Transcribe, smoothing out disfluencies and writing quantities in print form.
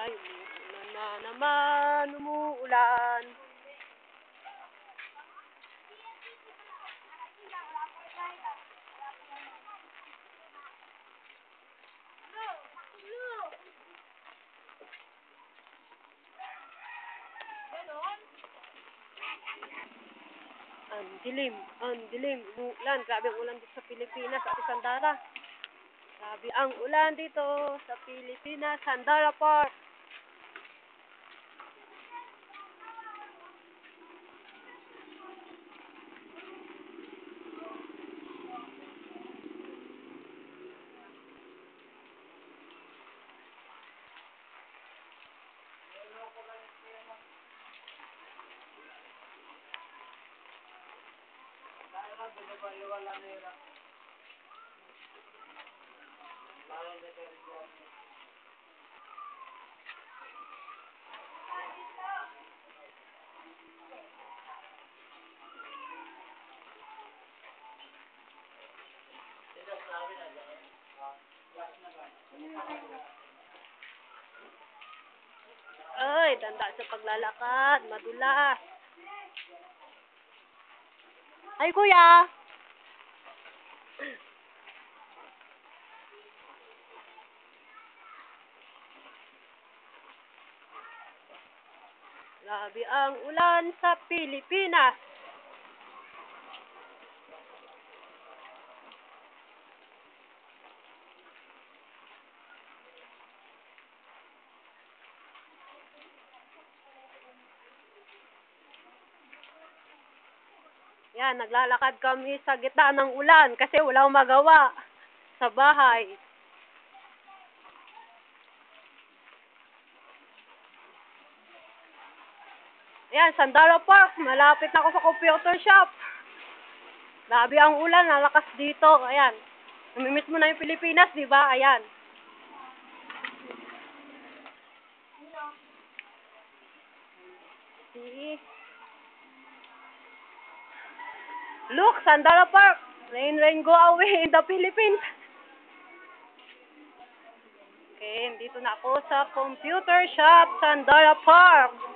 Ay, umuulan na naman, umuulan. Ang dilim, umuulan. Grabe ang ulan dito sa Pilipinas, Ate Sandara. Grabe ang ulan dito sa Pilipinas, Sandara Park. Ay, tanda sa paglalakad, madulas. Ay, kuya! Grabe ang ulan sa Pilipinas. Yan, naglalakad kami sa gitna ng ulan kasi walang magawa sa bahay. Ayan, Sandara Park. Malapit na ako sa computer shop. Grabe ang ulan, nalakas dito. Ayan. Namimiss mo na yung Pilipinas, di ba? Ayan. See? Look, Sandara Park. Rain, rain, go away in the Philippines. Okay, dito na ako sa computer shop, Sandara Park.